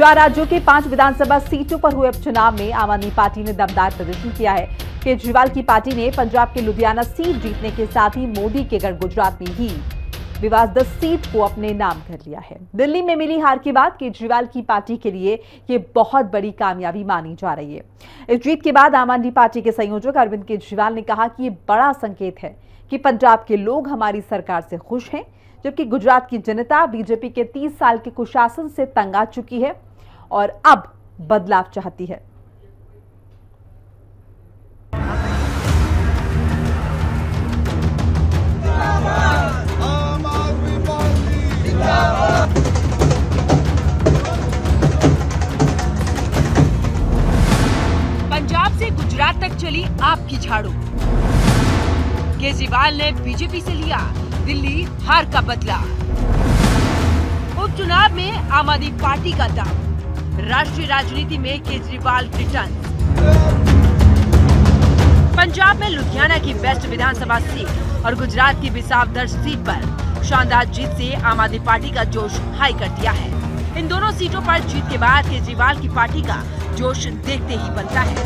4 राज्यों के 5 विधानसभा सीटों पर हुए उपचुनाव में आम आदमी पार्टी ने दमदार प्रदर्शन किया है। केजरीवाल की पार्टी ने पंजाब के लुधियाना सीट जीतने के साथ ही मोदी के गढ़ गुजरात में ही विवादित सीट को अपने नाम कर लिया है। दिल्ली में मिली हार के बाद केजरीवाल की पार्टी के लिए ये बहुत बड़ी कामयाबी मानी जा रही है। इस जीत के बाद आम आदमी पार्टी के संयोजक अरविंद केजरीवाल ने कहा कि ये बड़ा संकेत है कि पंजाब के लोग हमारी सरकार से खुश हैं, जबकि गुजरात की जनता बीजेपी के 30 साल के कुशासन से तंग आ चुकी है और अब बदलाव चाहती है। पंजाब से गुजरात तक चली आपकी झाड़ू। केजरीवाल ने बीजेपी से लिया दिल्ली हार का बदला। उपचुनाव में आम आदमी पार्टी का दांव, राष्ट्रीय राजनीति में केजरीवाल रिटर्न। पंजाब में लुधियाना की बेस्ट विधानसभा सीट और गुजरात की विसावदर सीट पर शानदार जीत से आम आदमी पार्टी का जोश हाई कर दिया है। इन दोनों सीटों पर जीत के बाद केजरीवाल की पार्टी का जोश देखते ही बनता है।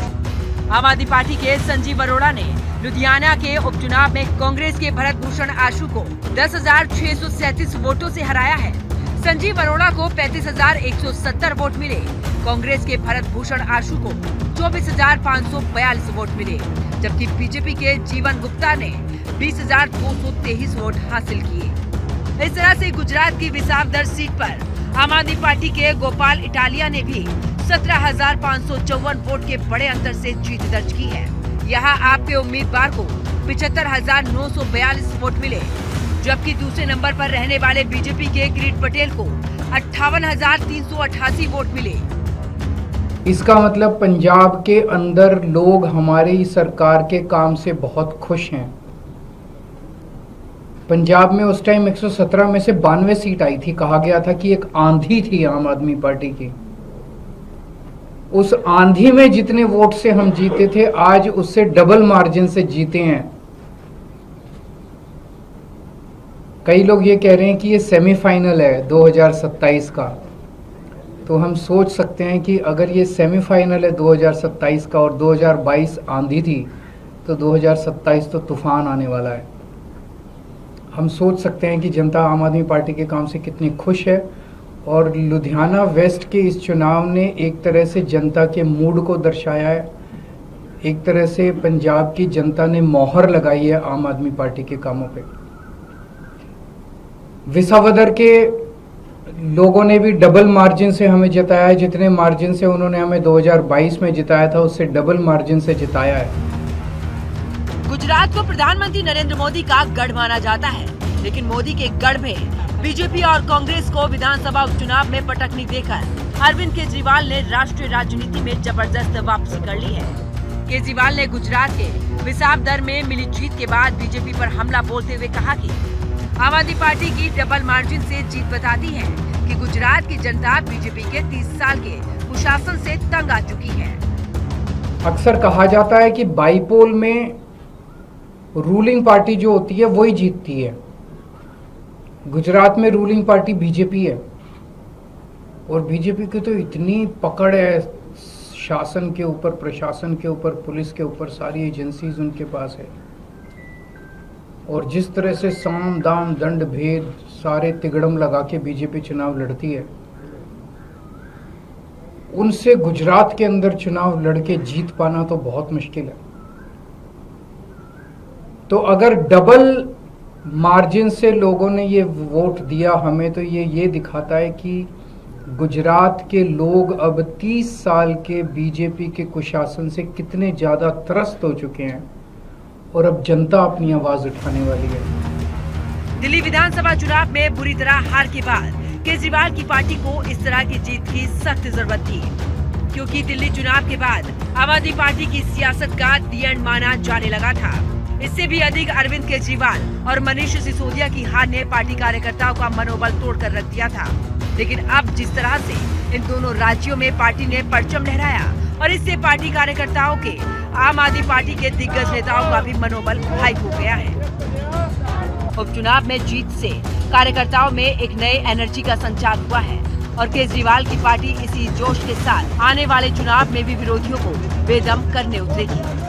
आम आदमी पार्टी के संजीव अरोड़ा ने लुधियाना के उपचुनाव में कांग्रेस के भरत भूषण आशु को 10,637 वोटों से हराया है। संजीव अरोड़ा को 35,170 वोट मिले। कांग्रेस के भरत भूषण आशु को 24,542 वोट मिले, जबकि बीजेपी के जीवन गुप्ता ने 20,223 वोट हासिल किए। इस तरह से गुजरात की विसावदर सीट पर आम आदमी पार्टी के गोपाल इटालिया ने भी 17,554 वोट के बड़े अंतर से जीत दर्ज की है। यहाँ आपके उम्मीदवार को 75,942 वोट मिले, जबकि दूसरे नंबर पर रहने वाले बीजेपी के किरीट पटेल को 58,388 वोट मिले। इसका मतलब पंजाब के अंदर लोग हमारी सरकार के काम से बहुत खुश हैं। पंजाब में उस टाइम 117 में से 92 सीट आई थी। कहा गया था कि एक आंधी थी आम आदमी पार्टी की। उस आंधी में जितने वोट से हम जीते थे, आज उससे डबल मार्जिन से जीते हैं। कई लोग ये कह रहे हैं कि ये सेमीफाइनल है 2027 का, तो हम सोच सकते हैं कि अगर ये सेमीफाइनल है 2027 का और 2022 आंधी थी, तो 2027 तो तूफान आने वाला है। हम सोच सकते हैं कि जनता आम आदमी पार्टी के काम से कितनी खुश है। और लुधियाना वेस्ट के इस चुनाव ने एक तरह से जनता के मूड को दर्शाया है। एक तरह से पंजाब की जनता ने मोहर लगाई है आम आदमी पार्टी के कामों पे। विसावदर के लोगों ने भी डबल मार्जिन से हमें जिताया है। जितने मार्जिन से उन्होंने हमें 2022 में जिताया था, उससे डबल मार्जिन से जिताया है। गुजरात को प्रधानमंत्री नरेंद्र मोदी का गढ़ माना जाता है, लेकिन मोदी के गढ़ में बीजेपी और कांग्रेस को विधानसभा उपचुनाव में पटकनी देकर अरविंद केजरीवाल ने राष्ट्रीय राजनीति में जबरदस्त वापसी कर ली है। केजरीवाल ने गुजरात के विसावदर में मिली जीत के बाद बीजेपी पर हमला बोलते हुए कहा कि आम आदमी पार्टी की डबल मार्जिन से जीत बताती है कि गुजरात की जनता बीजेपी के 30 साल के कुशासन से तंग आ चुकी है। अक्सर कहा जाता है कि बाईपोल में रूलिंग पार्टी जो होती है वही जीतती है। गुजरात में रूलिंग पार्टी बीजेपी है और बीजेपी की तो इतनी पकड़ है शासन के ऊपर, प्रशासन के ऊपर, पुलिस के ऊपर, सारी एजेंसीज उनके पास है। और जिस तरह से साम दाम दंड भेद सारे तिगड़म लगा के बीजेपी चुनाव लड़ती है, उनसे गुजरात के अंदर चुनाव लड़के जीत पाना तो बहुत मुश्किल है। तो अगर डबल मार्जिन से लोगों ने ये वोट दिया हमें, तो ये दिखाता है कि गुजरात के लोग अब 30 साल के बीजेपी के कुशासन से कितने ज़्यादा त्रस्त हो चुके हैं और अब जनता अपनी आवाज उठाने वाली है। दिल्ली विधानसभा चुनाव में बुरी तरह हार के बाद केजरीवाल की पार्टी को इस तरह की जीत की सख्त जरूरत थी, क्योंकि दिल्ली चुनाव के बाद आम आदमी पार्टी की सियासत का दी एंड माना जाने लगा था। इससे भी अधिक अरविंद केजरीवाल और मनीष सिसोदिया की हार ने पार्टी कार्यकर्ताओं का मनोबल तोड़कर रख दिया था। लेकिन अब जिस तरह से इन दोनों राज्यों में पार्टी ने परचम लहराया और इससे पार्टी कार्यकर्ताओं के आम आदमी पार्टी के दिग्गज नेताओं का भी मनोबल हाई हो गया है। उपचुनाव में जीत से कार्यकर्ताओं में एक नए एनर्जी का संचार हुआ है। और केजरीवाल की पार्टी इसी जोश के साथ आने वाले चुनाव में भी विरोधियों को बेदम करने उतरेगी।